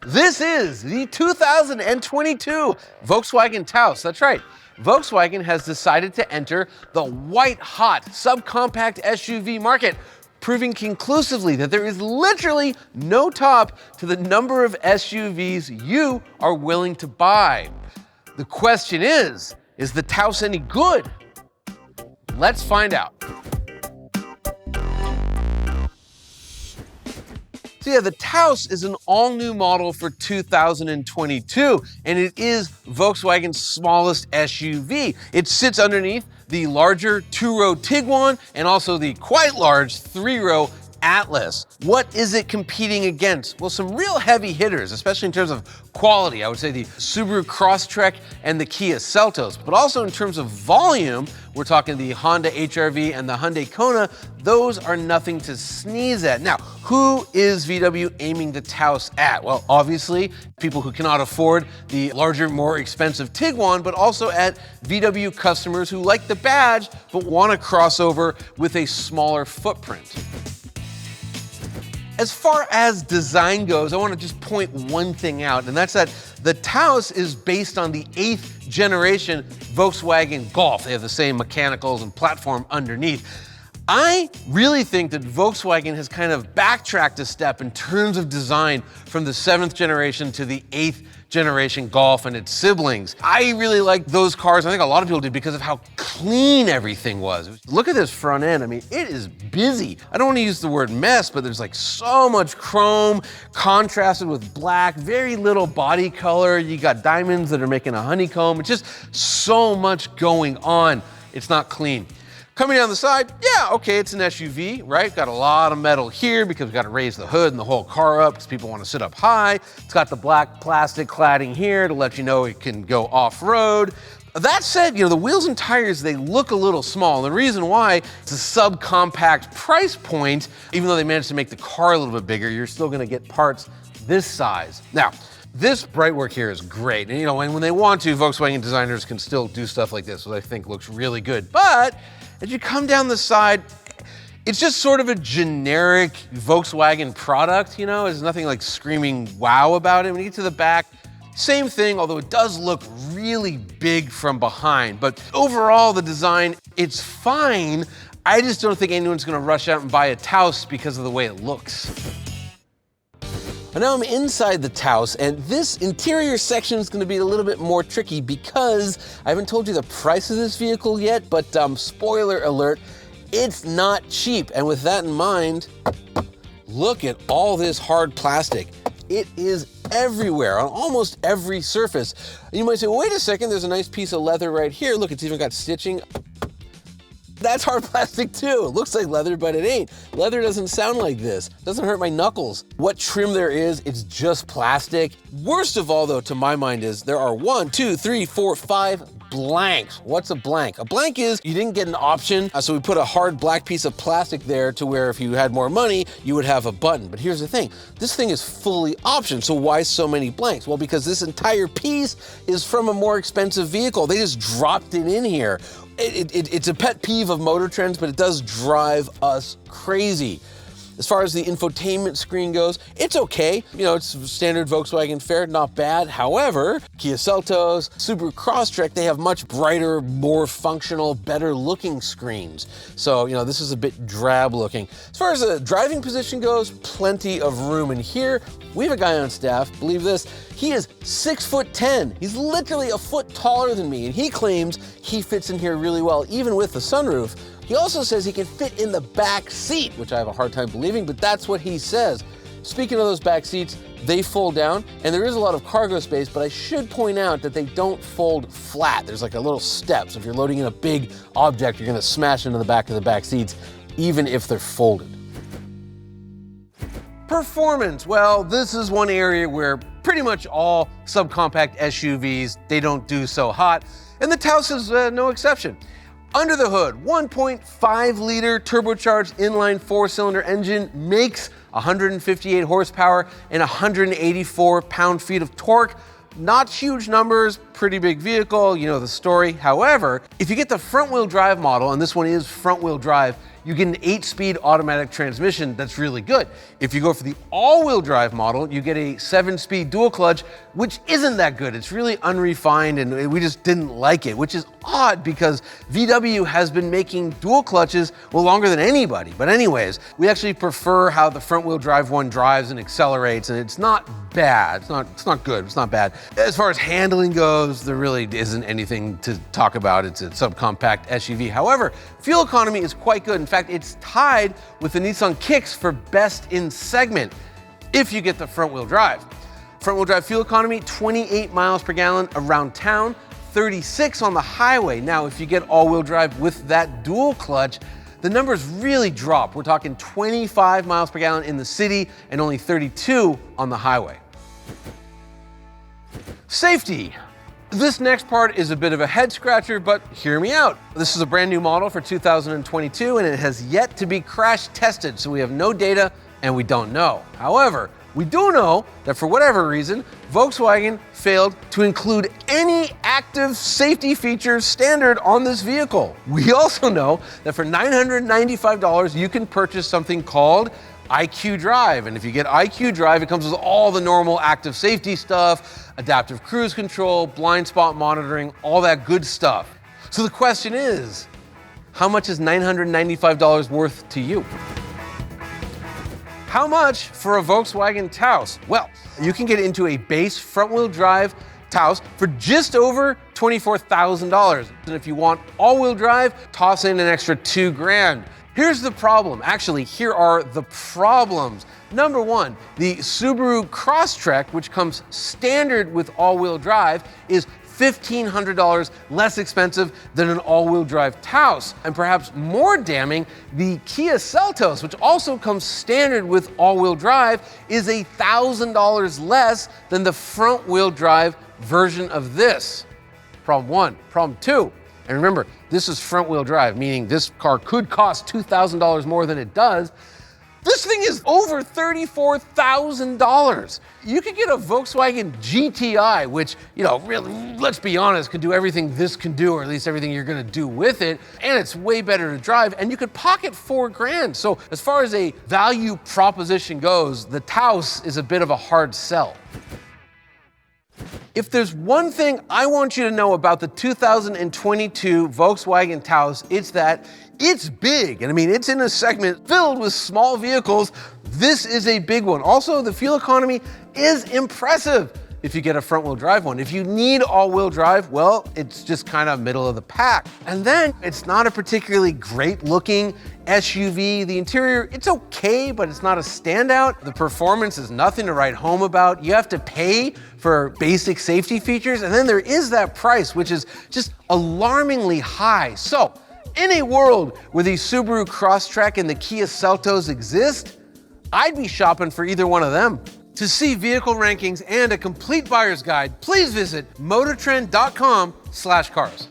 This is the 2022 Volkswagen Taos. That's right. Volkswagen has decided to enter the white-hot subcompact SUV market, proving conclusively that there is literally no top to the number of SUVs you are willing to buy. The question is the Taos any good? Let's find out. So yeah, the Taos is an all-new model for 2022, and it is Volkswagen's smallest SUV. It sits underneath the larger two-row Tiguan and also the quite large three-row Atlas. What is it competing against? Well, some real heavy hitters, especially in terms of quality. I would say the Subaru Crosstrek and the Kia Seltos, but also in terms of volume, we're talking the Honda HR-V and the Hyundai Kona. Those are nothing to sneeze at. Now, who is VW aiming the Taos at? Well, obviously, people who cannot afford the larger, more expensive Tiguan, but also at VW customers who like the badge, but want to cross over with a smaller footprint. As far as design goes, I want to just point one thing out, and that's that the Taos is based on the 8th generation Volkswagen Golf. They have the same mechanicals and platform underneath. I really think that Volkswagen has kind of backtracked a step in terms of design from the 7th generation to the 8th generation Golf and its siblings. I really like those cars. I think a lot of people did because of how clean everything was. Look at this front end. I mean, it is busy. I don't want to use the word mess, but there's like so much chrome contrasted with black, very little body color. You got diamonds that are making a honeycomb. It's just so much going on. It's not clean. Coming down the side, yeah, okay, it's an SUV, right? Got a lot of metal here because we've got to raise the hood and the whole car up because people want to sit up high. It's got the black plastic cladding here to let you know it can go off-road. That said, the wheels and tires, they look a little small. And the reason why, it's a subcompact price point. Even though they managed to make the car a little bit bigger, you're still going to get parts this size. Now, this bright work here is great. And when they want to, Volkswagen designers can still do stuff like this, which I think looks really good. But as you come down the side, it's just sort of a generic Volkswagen product, There's nothing like screaming wow about it. When you get to the back, same thing, although it does look really big from behind. But overall, the design, it's fine. I just don't think anyone's gonna rush out and buy a Taos because of the way it looks. And now I'm inside the Taos, and this interior section is going to be a little bit more tricky because I haven't told you the price of this vehicle yet, but spoiler alert, it's not cheap. And with that in mind, look at all this hard plastic. It is everywhere, on almost every surface. And you might say, well, wait a second, there's a nice piece of leather right here. Look, it's even got stitching. That's hard plastic too. It looks like leather, but it ain't. Leather doesn't sound like this. It doesn't hurt my knuckles. What trim there is, it's just plastic. Worst of all though, to my mind, is there are 1, 2, 3, 4, 5 blanks. What's a blank? A blank is you didn't get an option, so we put a hard black piece of plastic there to where if you had more money, you would have a button. But here's the thing, this thing is fully optioned, so why so many blanks? Well, because this entire piece is from a more expensive vehicle. They just dropped it in here. It's a pet peeve of MotorTrend's, but it does drive us crazy. As far as the infotainment screen goes, it's okay. It's standard Volkswagen fare, not bad. However, Kia Seltos, Subaru Crosstrek, they have much brighter, more functional, better looking screens. So, this is a bit drab looking. As far as the driving position goes, plenty of room in here. We have a guy on staff, believe this, he is 6'10". He's literally a foot taller than me, and he claims he fits in here really well, even with the sunroof. He also says he can fit in the back seat, which I have a hard time believing, but that's what he says. Speaking of those back seats, they fold down, and there is a lot of cargo space, but I should point out that they don't fold flat. There's like a little step, so if you're loading in a big object, you're gonna smash into the back of the back seats, even if they're folded. Performance, well, this is one area where pretty much all subcompact SUVs, they don't do so hot, and the Taos is no exception. Under the hood, 1.5-liter turbocharged inline 4-cylinder engine makes 158 horsepower and 184 pound-feet of torque. Not huge numbers, pretty big vehicle, the story. However, if you get the front-wheel drive model, and this one is front-wheel drive, you get an 8-speed automatic transmission that's really good. If you go for the all-wheel drive model, you get a 7-speed dual clutch, which isn't that good. It's really unrefined, and we just didn't like it, which is odd because VW has been making dual clutches, well, longer than anybody. But anyways, we actually prefer how the front-wheel drive one drives and accelerates, and it's not bad. It's not good. It's not bad. As far as handling goes, there really isn't anything to talk about. It's a subcompact SUV. However, fuel economy is quite good. In fact, it's tied with the Nissan Kicks for best in segment if you get the front-wheel drive. Front-wheel drive fuel economy, 28 miles per gallon around town, 36 on the highway. Now, if you get all-wheel drive with that dual clutch, the numbers really drop. We're talking 25 miles per gallon in the city and only 32 on the highway. Safety. This next part is a bit of a head scratcher, but hear me out. This is a brand new model for 2022 and it has yet to be crash tested, so we have no data and we don't know. However, we do know that for whatever reason, Volkswagen failed to include any active safety features standard on this vehicle. We also know that for $995, you can purchase something called IQ Drive. And if you get IQ Drive, it comes with all the normal active safety stuff, adaptive cruise control, blind spot monitoring, all that good stuff. So the question is, how much is $995 worth to you? How much for a Volkswagen Taos? Well, you can get into a base front-wheel drive Taos for just over $24,000. And if you want all-wheel drive, toss in an extra $2,000. Here's the problem. Actually, here are the problems. Number one, the Subaru Crosstrek, which comes standard with all-wheel drive, is $1,500 less expensive than an all-wheel drive Taos. And perhaps more damning, the Kia Seltos, which also comes standard with all-wheel drive, is $1,000 less than the front-wheel drive version of this. Problem one. Problem two, and remember, this is front-wheel drive, meaning this car could cost $2,000 more than it does. This thing is over $34,000. You could get a Volkswagen GTI, which, really, let's be honest, could do everything this can do, or at least everything you're gonna do with it, and it's way better to drive, and you could pocket $4,000. So as far as a value proposition goes, the Taos is a bit of a hard sell. If there's one thing I want you to know about the 2022 Volkswagen Taos, it's that it's big. And I mean, it's in a segment filled with small vehicles. This is a big one. Also, the fuel economy is impressive if you get a front-wheel drive one. If you need all-wheel drive, well, it's just kind of middle of the pack. And then it's not a particularly great-looking SUV. The interior, it's okay, but it's not a standout. The performance is nothing to write home about. You have to pay for basic safety features, and then there is that price, which is just alarmingly high. So, in a world where the Subaru Crosstrek and the Kia Seltos exist, I'd be shopping for either one of them. To see vehicle rankings and a complete buyer's guide, please visit motortrend.com/cars.